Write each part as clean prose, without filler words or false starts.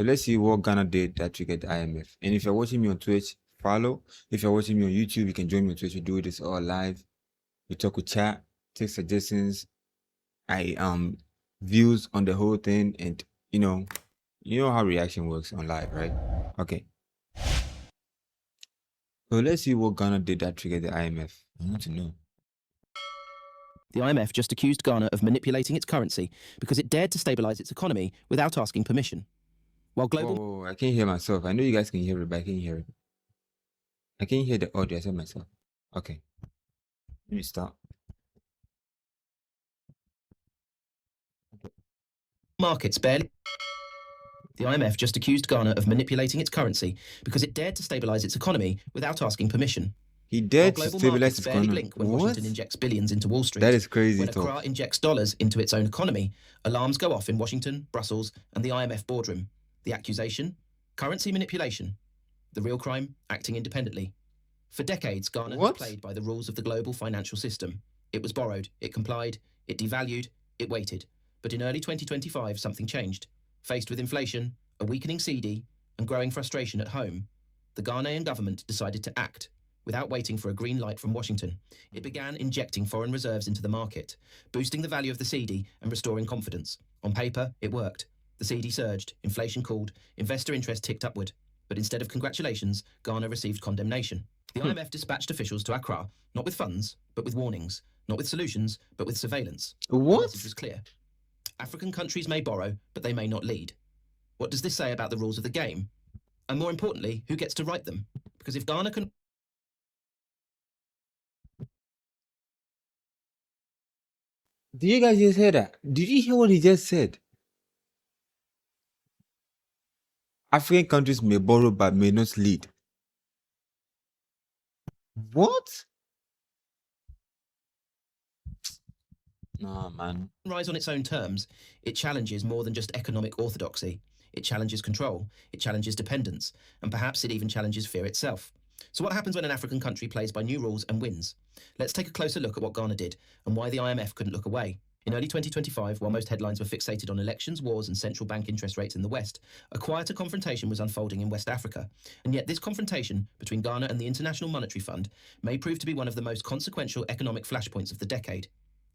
So let's see what Ghana did that triggered the IMF. And if you're watching me on Twitch, follow. If you're watching me on YouTube, you can join me on Twitch. We do this all live. We talk with chat, take suggestions, I views on the whole thing, and you know how reaction works on live, right? Okay. So let's see what Ghana did that triggered the IMF. I want to know. The IMF just accused Ghana of manipulating its currency because it dared to stabilize its economy without asking permission. While global... Oh, I can't hear myself. I know you guys can hear it, but I can't hear it. I can't hear the audio. I said myself. Okay. Let me start. Markets barely... The IMF just accused Ghana of manipulating its currency because it dared to stabilize its economy without asking permission. He dared to stabilize its economy. Blink when Washington injects billions into Wall Street. That is crazy. When Accra injects dollars into its own economy, alarms go off in Washington, Brussels, and the IMF boardroom. The accusation? Currency manipulation. The real crime? Acting independently. For decades, Ghana has played by the rules of the global financial system. It was borrowed, it complied, it devalued, it waited. But in early 2025, something changed. Faced with inflation, a weakening Cedi, and growing frustration at home, the Ghanaian government decided to act. Without waiting for a green light from Washington, it began injecting foreign reserves into the market, boosting the value of the Cedi and restoring confidence. On paper, it worked. The Cedi surged, inflation cooled, investor interest ticked upward. But instead of congratulations, Ghana received condemnation. The IMF dispatched officials to Accra, not with funds, but with warnings, not with solutions, but with surveillance. What? The message was clear. African countries may borrow, but they may not lead. What does this say about the rules of the game? And more importantly, who gets to write them? Because if Ghana can... Did you guys just hear that? Did you hear what he just said? African countries may borrow but may not lead. What? Nah, man. Rise on its own terms, it challenges more than just economic orthodoxy. It challenges control, it challenges dependence, and perhaps it even challenges fear itself. So what happens when an African country plays by new rules and wins? Let's take a closer look at what Ghana did and why the IMF couldn't look away. In early 2025, while most headlines were fixated on elections, wars, and central bank interest rates in the West, a quieter confrontation was unfolding in West Africa. And yet this confrontation between Ghana and the International Monetary Fund may prove to be one of the most consequential economic flashpoints of the decade.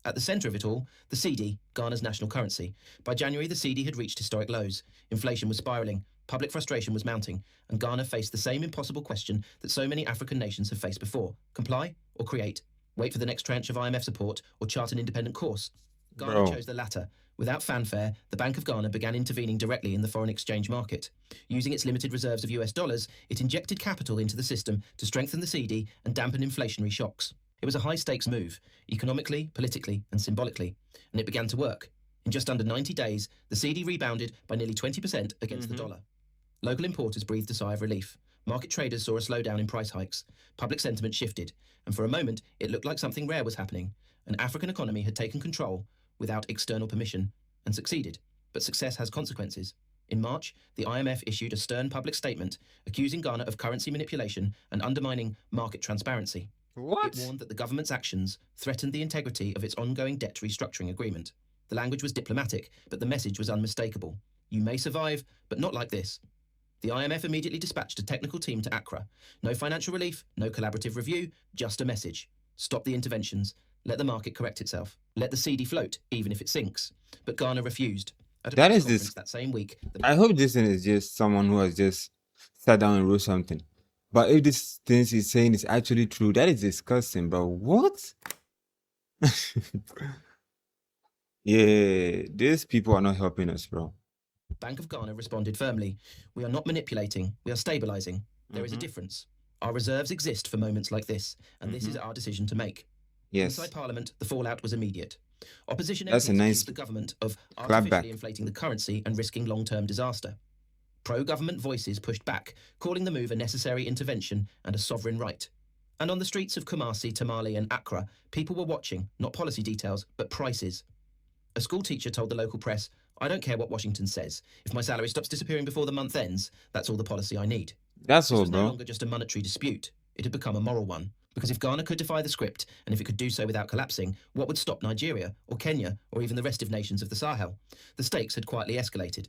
At the centre of it all, the Cedi, Ghana's national currency. By January, the Cedi had reached historic lows. Inflation was spiralling, public frustration was mounting, and Ghana faced the same impossible question that so many African nations have faced before. Comply or create? Wait for the next tranche of IMF support or chart an independent course? Ghana chose the latter. Without fanfare, the Bank of Ghana began intervening directly in the foreign exchange market. Using its limited reserves of US dollars, it injected capital into the system to strengthen the Cedi and dampen inflationary shocks. It was a high-stakes move, economically, politically, and symbolically, and it began to work. In just under 90 days, the Cedi rebounded by nearly 20% against the dollar. Local importers breathed a sigh of relief. Market traders saw a slowdown in price hikes. Public sentiment shifted, and for a moment, it looked like something rare was happening. An African economy had taken control without external permission and succeeded. But success has consequences. In March, the IMF issued a stern public statement accusing Ghana of currency manipulation and undermining market transparency. What? It warned that the government's actions threatened the integrity of its ongoing debt restructuring agreement. The language was diplomatic, but the message was unmistakable. You may survive, but not like this. The IMF immediately dispatched a technical team to Accra. No financial relief, no collaborative review, just a message. Stop the interventions. Let the market correct itself. Let the Cedi float, even if it sinks. But Ghana refused. That is this. That same week. I hope this thing is just someone who has just sat down and wrote something. But if this thing he's saying is actually true, that is disgusting, bro. What? Yeah, these people are not helping us, bro. Bank of Ghana responded firmly. We are not manipulating, we are stabilizing. There is a difference. Our reserves exist for moments like this, and this is our decision to make. Yes. Inside Parliament, the fallout was immediate. Opposition That's a nice accused the government of clapback. artificially inflating the currency and risking long-term disaster. Pro-government voices pushed back, calling the move a necessary intervention and a sovereign right. And on the streets of Kumasi, Tamale and Accra, people were watching, not policy details, but prices. A school teacher told the local press, I don't care what Washington says. If my salary stops disappearing before the month ends, that's all the policy I need. That's all, This was bro. no longer just a monetary dispute. It had become a moral one. Because if Ghana could defy the script, and if it could do so without collapsing, what would stop Nigeria, or Kenya, or even the restive nations of the Sahel? The stakes had quietly escalated.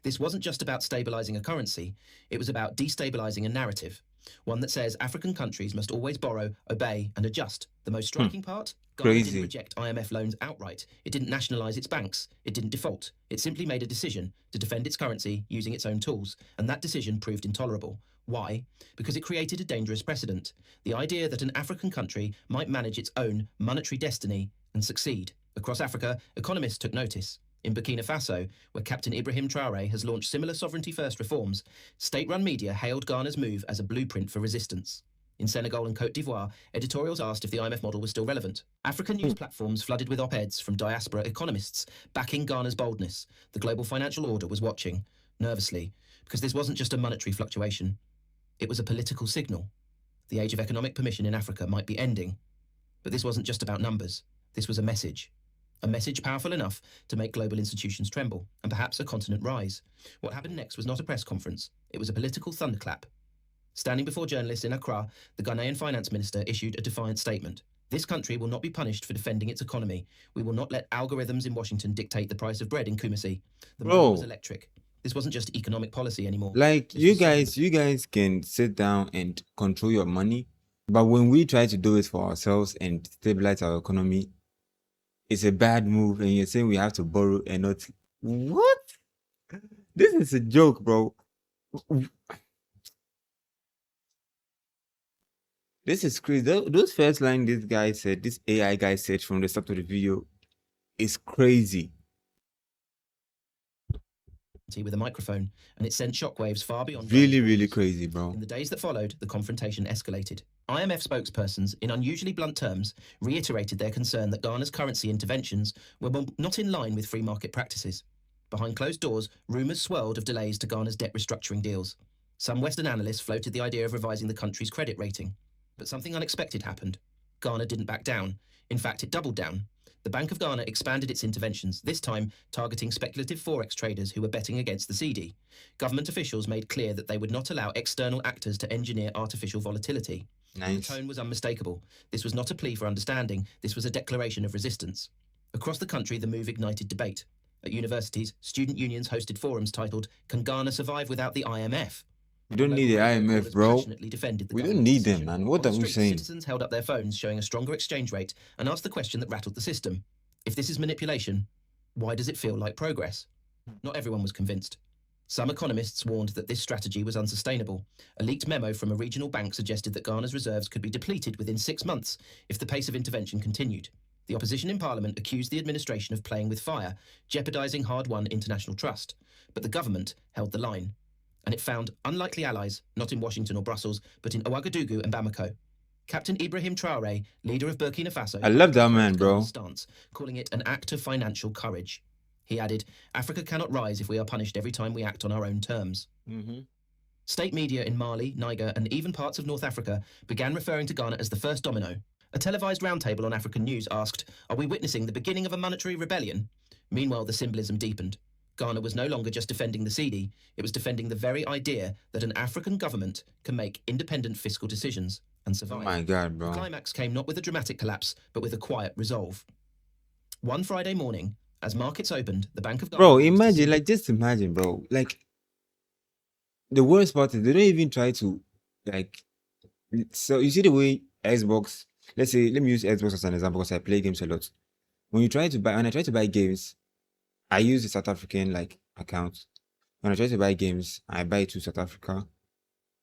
This wasn't just about stabilizing a currency, it was about destabilizing a narrative, one that says African countries must always borrow, obey, and adjust. The most striking part? Ghana didn't Crazy. reject IMF loans outright. It didn't nationalize its banks. It didn't default. It simply made a decision to defend its currency using its own tools, and that decision proved intolerable. Why? Because it created a dangerous precedent. The idea that an African country might manage its own monetary destiny and succeed. Across Africa, economists took notice. In Burkina Faso, where Captain Ibrahim Traoré has launched similar sovereignty-first reforms, state-run media hailed Ghana's move as a blueprint for resistance. In Senegal and Côte d'Ivoire, editorials asked if the IMF model was still relevant. African news platforms flooded with op-eds from diaspora economists backing Ghana's boldness. The global financial order was watching, nervously, because this wasn't just a monetary fluctuation. It was a political signal. The age of economic permission in Africa might be ending. But this wasn't just about numbers. This was a message. A message powerful enough to make global institutions tremble, and perhaps a continent rise. What happened next was not a press conference. It was a political thunderclap. Standing before journalists in Accra, the Ghanaian finance minister issued a defiant statement. This country will not be punished for defending its economy. We will not let algorithms in Washington dictate the price of bread in Kumasi. The moment was electric. This wasn't just economic policy anymore. Like you guys can sit down and control your money, but when we try to do it for ourselves and stabilize our economy, it's a bad move, and you're saying we have to borrow and not. What? This is a joke, bro. This is crazy. Those first line this guy said, this AI guy said from the start of the video, is crazy. With a microphone, and it sent shockwaves far beyond. Really crazy, bro. In the days that followed, the confrontation escalated. IMF spokespersons, in unusually blunt terms, reiterated their concern that Ghana's currency interventions were not in line with free market practices. Behind closed doors, rumours swirled of delays to Ghana's debt restructuring deals. Some Western analysts floated the idea of revising the country's credit rating. But something unexpected happened. Ghana didn't back down. In fact, it doubled down. The Bank of Ghana expanded its interventions, this time targeting speculative forex traders who were betting against the Cedi. Government officials made clear that they would not allow external actors to engineer artificial volatility. Nice. The tone was unmistakable. This was not a plea for understanding. This was a declaration of resistance. Across the country, the move ignited debate. At universities, student unions hosted forums titled, "Can Ghana survive without the IMF?" We don't need the IMF, bro. We don't need them, man. What are we saying? Citizens held up their phones showing a stronger exchange rate and asked the question that rattled the system. If this is manipulation, why does it feel like progress? Not everyone was convinced. Some economists warned that this strategy was unsustainable. A leaked memo from a regional bank suggested that Ghana's reserves could be depleted within 6 months if the pace of intervention continued. The opposition in Parliament accused the administration of playing with fire, jeopardising hard-won international trust. But the government held the line. And it found unlikely allies, not in Washington or Brussels, but in Ouagadougou and Bamako. Captain Ibrahim Traoré, leader of Burkina Faso, I love that man, bro. Stance, calling it an act of financial courage. He added, "Africa cannot rise if we are punished every time we act on our own terms." State media in Mali, Niger, and even parts of North Africa began referring to Ghana as the first domino. A televised roundtable on African news asked, "Are we witnessing the beginning of a monetary rebellion?" Meanwhile, the symbolism deepened. Ghana was no longer just defending the Cedi, it was defending the very idea that an African government can make independent fiscal decisions and survive. Oh my God, bro. The climax came not with a dramatic collapse, but with a quiet resolve. One Friday morning, as markets opened, the Bank of Ghana... Bro, imagine, just imagine, bro. Like, the worst part is they don't even try to, like... So, you see the way Xbox... Let me use Xbox as an example because I play games a lot. When I try to buy games, I use the South African account. When I try to buy games, I buy it to South Africa.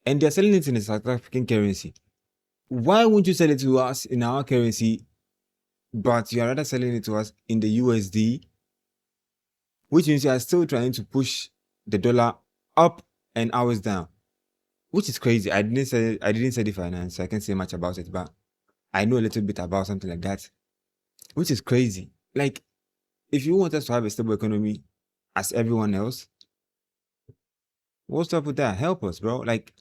And they're selling it in the South African currency. Why won't you sell it to us in our currency, but you are rather selling it to us in the USD? Which means you are still trying to push the dollar up and ours down. Which is crazy. I didn't study finance, so I can't say much about it, but I know a little bit about something like that. Which is crazy. Like, if you want us to have a stable economy as everyone else, what's up with that? Help us, bro. Like,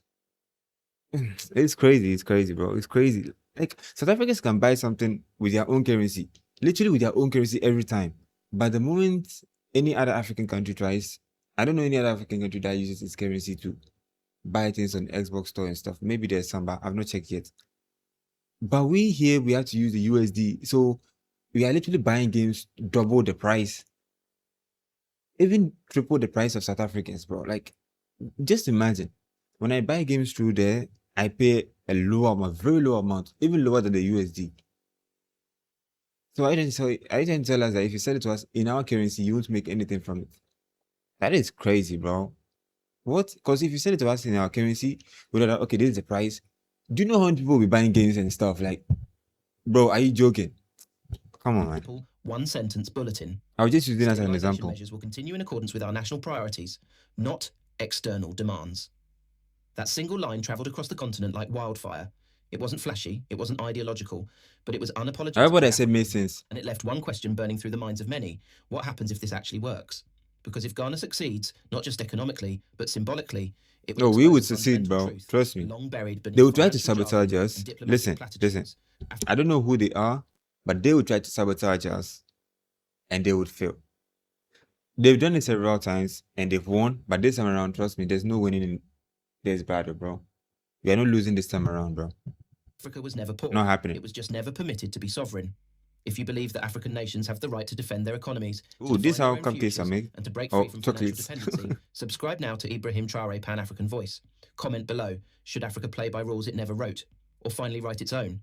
it's crazy, bro. It's crazy. Like, South Africans can buy something with their own currency, literally with their own currency every time. But the moment any other African country tries, I don't know any other African country that uses its currency to buy things on the Xbox store and stuff. Maybe there's some, but I've not checked yet. But we have to use the USD. So we are literally buying games double the price. even triple the price of South Africans, bro. Like, just imagine when I buy games through there, I pay a low amount, very low amount, even lower than the USD. So I didn't tell us that if you sell it to us in our currency, you won't make anything from it. That is crazy, bro. What? Because if you sell it to us in our currency, we're like, okay, this is the price. Do you know how many people will be buying games and stuff? Like, bro, are you joking? Come on, man. One sentence bulletin. I was just using that as an example. Measures will continue in accordance with our national priorities, not external demands. That single line travelled across the continent like wildfire. It wasn't flashy, it wasn't ideological, but it was unapologetic. What I said made sense. And it left one question burning through the minds of many. What happens if this actually works? Because if Ghana succeeds, not just economically, but symbolically, it will we would succeed, bro. Trust me. Long buried they will try to sabotage us. Listen. I don't know who they are, but they will try to sabotage us and they would fail. They've done it several times and they've won, but this time around, trust me, there's no winning in this battle, bro. We are not losing this time around, bro. Africa was never poor. Not happening. It was just never permitted to be sovereign. If you believe that African nations have the right to defend their economies, this how cupcakes are made, and to break free from financial dependency, subscribe now to Ibrahim Traore Pan-African Voice. Comment below, should Africa play by rules it never wrote, or finally write its own?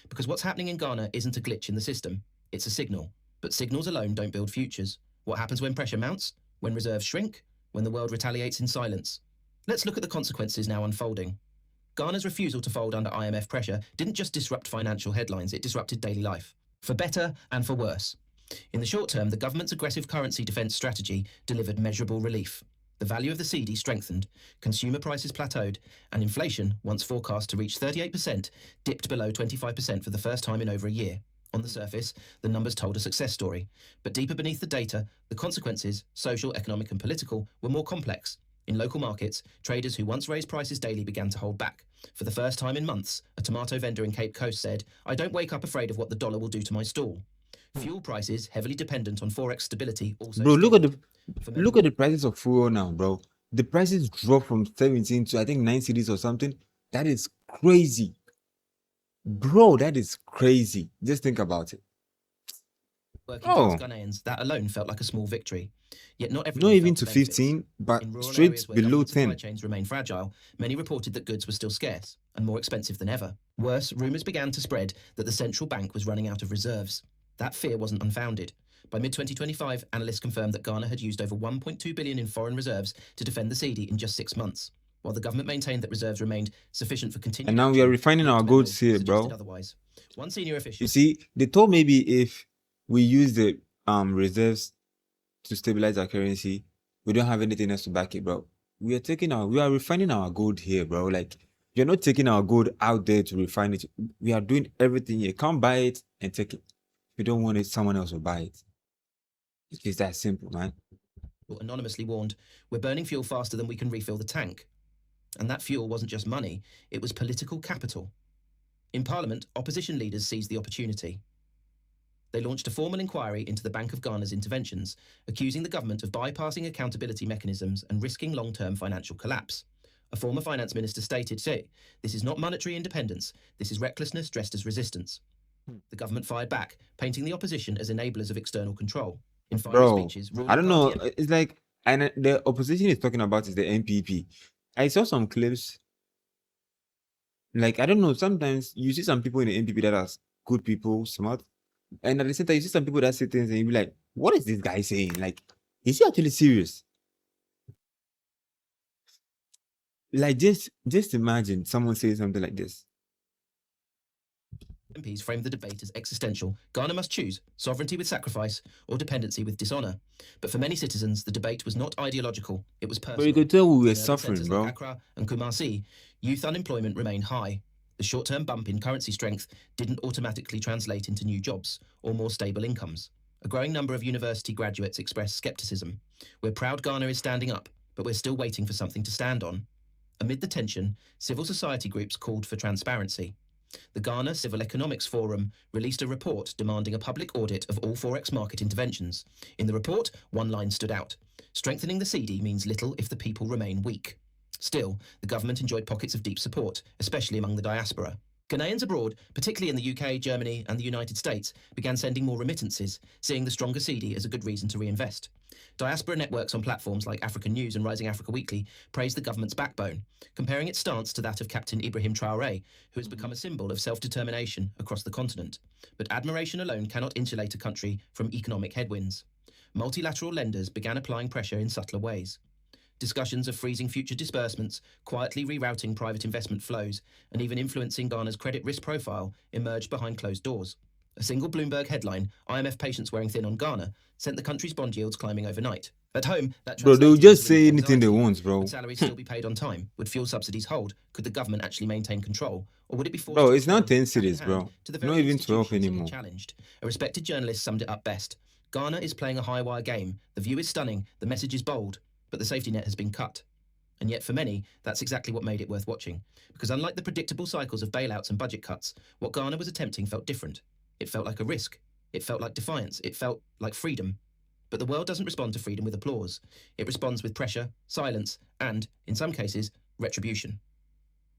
Because what's happening in Ghana isn't a glitch in the system, it's a signal. But signals alone don't build futures. What happens when pressure mounts? When reserves shrink? When the world retaliates in silence? Let's look at the consequences now unfolding. Ghana's refusal to fold under IMF pressure didn't just disrupt financial headlines, it disrupted daily life. For better and for worse. In the short term, the government's aggressive currency defence strategy delivered measurable relief. The value of the Cedi strengthened, consumer prices plateaued, and inflation, once forecast to reach 38%, dipped below 25% for the first time in over a year. On the surface, the numbers told a success story, but deeper beneath the data, the consequences, social, economic and political, were more complex. In local markets, traders who once raised prices daily began to hold back. For the first time in months, a tomato vendor in Cape Coast said, "I don't wake up afraid of what the dollar will do to my stall." Fuel prices, heavily dependent on forex stability, also. Bro, look at the prices of fuel now, bro. The prices dropped from 17 to I think 9 cities or something. That is crazy, bro. That is crazy. Just think about it. Working class Ghanaians, that alone felt like a small victory. Yet not everyone. Not even to 15, but straight below 10. Supply chains remain fragile. Many reported that goods were still scarce and more expensive than ever. Worse, rumours began to spread that the central bank was running out of reserves. That fear wasn't unfounded. By mid-2025, analysts confirmed that Ghana had used over 1.2 billion in foreign reserves to defend the Cedi in just 6 months, while the government maintained that reserves remained sufficient for continued. And now we are refining our goods here, bro. Otherwise. One senior official. You see, they thought maybe if we use the reserves to stabilize our currency, we don't have anything else to back it, bro. We are refining our gold here, bro. Like, you're not taking our gold out there to refine it. We are doing everything here. Come buy it and take it. If you don't want it, someone else will buy it. It's that simple, man. Anonymously warned, we're burning fuel faster than we can refill the tank. And that fuel wasn't just money, it was political capital. In Parliament, opposition leaders seized the opportunity. They launched a formal inquiry into the Bank of Ghana's interventions, accusing the government of bypassing accountability mechanisms and risking long-term financial collapse. A former finance minister stated, "This is not monetary independence, this is recklessness dressed as resistance." The government fired back, painting the opposition as enablers of external control. In final speeches, I don't know, it's like, and the opposition is talking about is the NPP. I saw some clips, like, I don't know, sometimes you see some people in the NPP that are good people, smart, and at the same time, you see some people that say things and you be like, what is this guy saying? Like, is he actually serious? Like, just imagine someone saying something like this. MPs framed the debate as existential. Ghana must choose sovereignty with sacrifice or dependency with dishonour. But for many citizens, the debate was not ideological, it was personal. But you could tell we were suffering, bro. Like Accra and Kumasi, youth unemployment remained high. The short-term bump in currency strength didn't automatically translate into new jobs or more stable incomes. A growing number of university graduates expressed scepticism. We're proud Ghana is standing up, but we're still waiting for something to stand on. Amid the tension, civil society groups called for transparency. The Ghana Civil Economics Forum released a report demanding a public audit of all forex market interventions. In the report, one line stood out. Strengthening the Cedi means little if the people remain weak. Still, the government enjoyed pockets of deep support, especially among the diaspora. Ghanaians abroad, particularly in the UK, Germany, and the United States, began sending more remittances, seeing the stronger Cedi as a good reason to reinvest. Diaspora networks on platforms like African News and Rising Africa Weekly praised the government's backbone, comparing its stance to that of Captain Ibrahim Traoré, who has become a symbol of self-determination across the continent. But admiration alone cannot insulate a country from economic headwinds. Multilateral lenders began applying pressure in subtler ways. Discussions of freezing future disbursements, quietly rerouting private investment flows, and even influencing Ghana's credit risk profile emerged behind closed doors. A single Bloomberg headline, IMF patience wearing thin on Ghana, sent the country's bond yields climbing overnight. At home, that Bro, they'll translated just into say renewed anything they anxiety. want, bro. Would salaries still be paid on time? Would fuel subsidies hold? Could the government actually maintain control? Or would it be forced Bro, to it's not respond 10 hand in cities, hand bro. to the Not very even 12 institutions it anymore. challenged? A respected journalist summed it up best. Ghana is playing a high-wire game. The view is stunning, the message is bold, but the safety net has been cut. And yet for many, that's exactly what made it worth watching. Because unlike the predictable cycles of bailouts and budget cuts, what Ghana was attempting felt different. It felt like a risk. It felt like defiance. It felt like freedom. But the world doesn't respond to freedom with applause. It responds with pressure, silence, and, in some cases, retribution.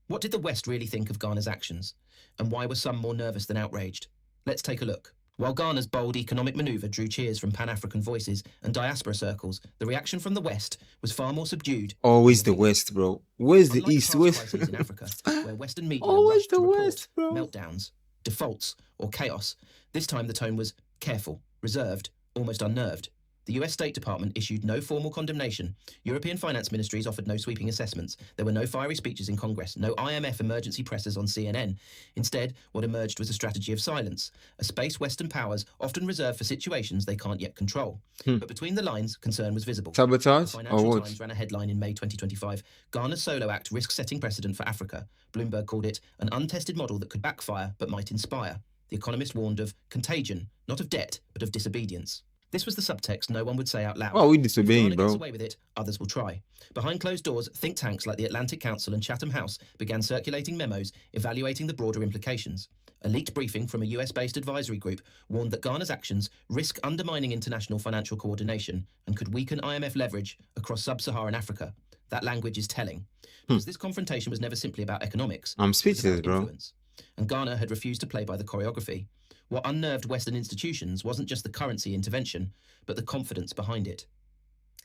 What did the West really think of Ghana's actions? And why were some more nervous than outraged? Let's take a look. While Ghana's bold economic manoeuvre drew cheers from Pan-African voices and diaspora circles, the reaction from the West was far more subdued. Always the West, bro. Where's the Unlike East? past Where's crises in Africa, where Western media always rushed the to report West, bro. meltdowns, defaults, or chaos, this time the tone was careful, reserved, almost unnerved. The US State Department issued no formal condemnation. European finance ministries offered no sweeping assessments. There were no fiery speeches in Congress, no IMF emergency pressers on CNN. Instead, what emerged was a strategy of silence, a space Western powers often reserve for situations they can't yet control. But between the lines, concern was visible. Sabotage The or Financial what? Times ran a headline in May 2025, Ghana's Solo Act risk-setting precedent for Africa. Bloomberg called it an untested model that could backfire but might inspire. The Economist warned of contagion, not of debt, but of disobedience. This was the subtext no one would say out loud. Why are we If disobeying, Ghana gets bro? away with it, others will try. Behind closed doors, think tanks like the Atlantic Council and Chatham House began circulating memos evaluating the broader implications. A leaked briefing from a US-based advisory group warned that Ghana's actions risk undermining international financial coordination and could weaken IMF leverage across sub-Saharan Africa. That language is telling, because this confrontation was never simply about economics. I'm It was speechless, about bro. influence. And Ghana had refused to play by the choreography. What unnerved Western institutions wasn't just the currency intervention, but the confidence behind it.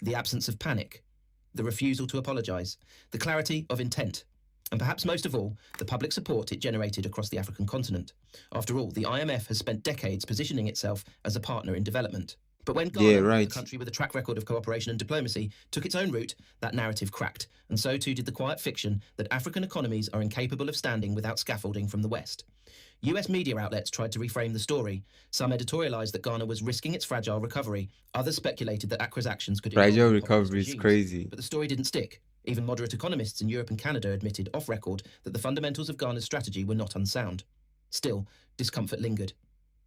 The absence of panic, the refusal to apologise, the clarity of intent, and perhaps most of all, the public support it generated across the African continent. After all, the IMF has spent decades positioning itself as a partner in development. But when Ghana, Yeah, right. a country with a track record of cooperation and diplomacy, took its own route, that narrative cracked, and so too did the quiet fiction that African economies are incapable of standing without scaffolding from the West. US media outlets tried to reframe the story. Some editorialized that Ghana was risking its fragile recovery. Others speculated that Accra's actions could involve Fragile new populist recovery is regimes. crazy. But the story didn't stick. Even moderate economists in Europe and Canada admitted off record that the fundamentals of Ghana's strategy were not unsound. Still, discomfort lingered.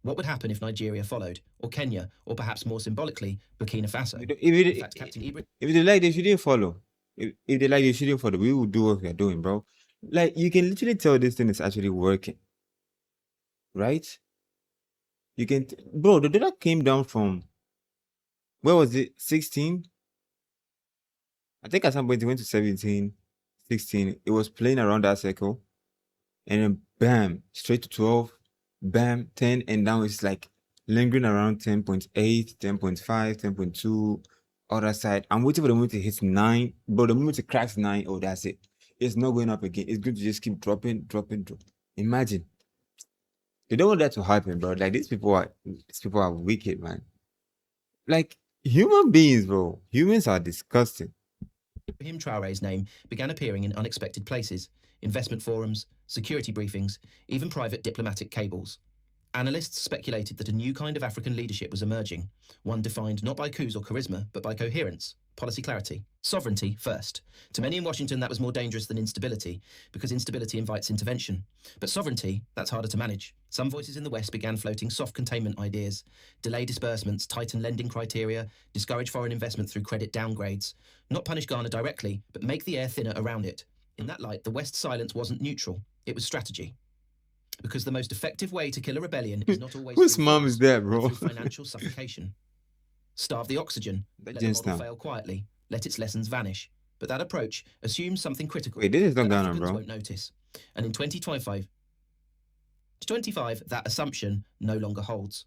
What would happen if Nigeria followed, or Kenya, or perhaps more symbolically, Burkina Faso? In fact, Captain Ibrahim If they like, they shouldn't follow. If they like, they shouldn't follow. We will do what we are doing, bro. Like, you can literally tell this thing is actually working. Right? You can, bro, the dollar came down from, where was it? 16? I think at some point it went to 17, 16. It was playing around that circle. And then bam, straight to 12, bam, 10, and now it's like lingering around 10.8, 10.5, 10.2, other side. I'm waiting for the moment to hit 9, but the moment it cracks 9, oh, that's it. It's not going up again. It's going to just keep dropping. Imagine. They don't want that to happen, bro. Like, these people are wicked, man. Like, human beings, bro. Humans are disgusting. Traoré's name began appearing in unexpected places, investment forums, security briefings, even private diplomatic cables. Analysts speculated that a new kind of African leadership was emerging, one defined not by coups or charisma, but by coherence, policy clarity, sovereignty first. To many in Washington, that was more dangerous than instability, because instability invites intervention. But sovereignty, that's harder to manage. Some voices in the West began floating soft containment ideas, delay disbursements, tighten lending criteria, discourage foreign investment through credit downgrades, not punish Ghana directly, but make the air thinner around it. In that light, the West's silence wasn't neutral, it was strategy. Because the most effective way to kill a rebellion is not always Whose through mom force, is that, but bro? through financial suffocation. Starve the oxygen, let the Just model now. fail quietly, let its lessons vanish. But that approach assumes something critical Wait, this is not that Ghana, Africans bro. won't notice. And in 2025, To 25, that assumption no longer holds.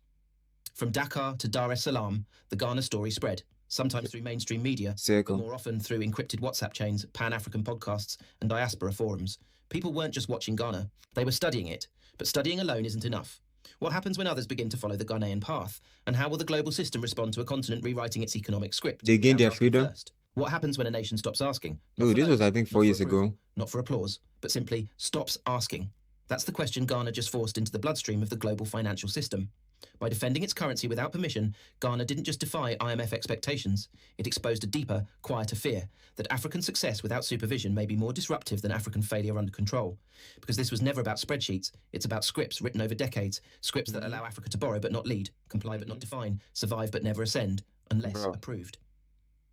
From Dakar to Dar es Salaam, the Ghana story spread, sometimes through mainstream media, but more often through encrypted WhatsApp chains, Pan-African podcasts, and diaspora forums. People weren't just watching Ghana, they were studying it. But studying alone isn't enough. What happens when others begin to follow the Ghanaian path? And how will the global system respond to a continent rewriting its economic script? They gain their freedom. First. What happens when a nation stops asking? Oh, this was, I think, 4 years ago. Not for applause, but simply stops asking. That's the question Ghana just forced into the bloodstream of the global financial system. By defending its currency without permission, Ghana didn't just defy IMF expectations, it exposed a deeper, quieter fear that African success without supervision may be more disruptive than African failure under control. Because this was never about spreadsheets, it's about scripts written over decades, scripts that allow Africa to borrow but not lead, comply but not define, survive but never ascend, unless approved.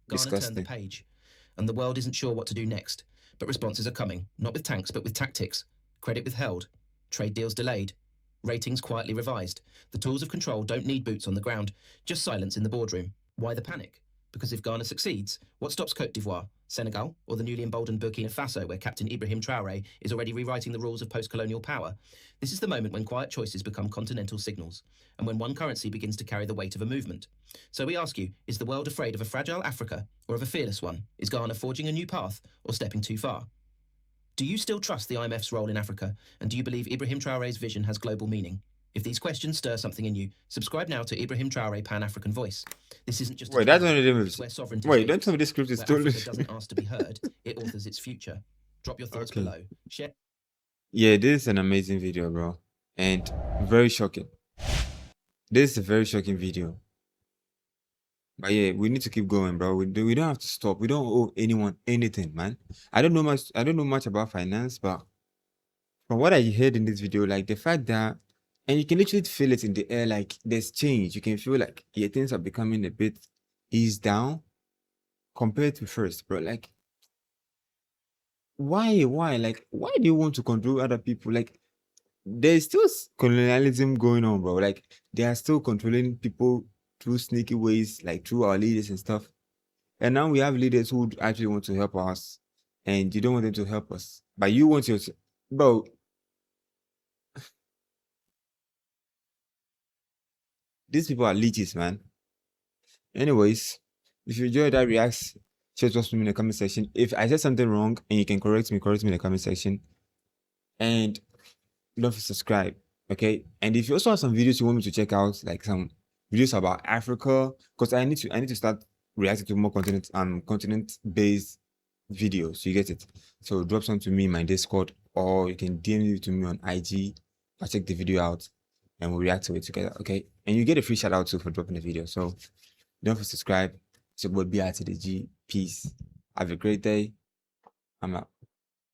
Ghana turned the page, and the world isn't sure what to do next, but responses are coming, not with tanks but with tactics, credit withheld, trade deals delayed, ratings quietly revised. The tools of control don't need boots on the ground, just silence in the boardroom. Why the panic? Because if Ghana succeeds, what stops Côte d'Ivoire, Senegal, or the newly emboldened Burkina Faso, where Captain Ibrahim Traoré is already rewriting the rules of post-colonial power? This is the moment when quiet choices become continental signals, and when one currency begins to carry the weight of a movement. So we ask you, is the world afraid of a fragile Africa, or of a fearless one? Is Ghana forging a new path, or stepping too far? Do you still trust the IMF's role in Africa? And do you believe Ibrahim Traoré's vision has global meaning? If these questions stir something in you, subscribe now to Ibrahim Traoré Pan-African Voice. This isn't just wait, that's one of them. Where sovereignty don't tell me this script is stolen. Africa doesn't ask to be heard, it authors its future. Drop your thoughts below. Share. Yeah, this is an amazing video, bro. And very shocking. This is a very shocking video. But yeah, we need to keep going, bro. We don't have to stop. We don't owe anyone anything, man. I don't know much about finance, but from what I heard in this video, like the fact that, and you can literally feel it in the air, like there's change. You can feel like, yeah, things are becoming a bit eased down compared to first, bro. Like, why? Like, why do you want to control other people? Like, there's still colonialism going on, bro. Like, they are still controlling people through sneaky ways, like through our leaders and stuff. And now we have leaders who actually want to help us, and you don't want them to help us, but you want your, bro. These people are leeches, man. Anyways, if you enjoyed that react, share it with me in the comment section. If I said something wrong and you can correct me in the comment section. And don't forget to subscribe, okay? And if you also have some videos you want me to check out, like some videos about Africa, because I need to start reacting to more continent-based videos. You get it? So drop some to me in my Discord, or you can DM it to me on IG. I'll check the video out and we'll react to it together, okay? And you get a free shout out too for dropping the video. So don't forget to subscribe. It's your boy Cedi. Peace. Have a great day. I'm out.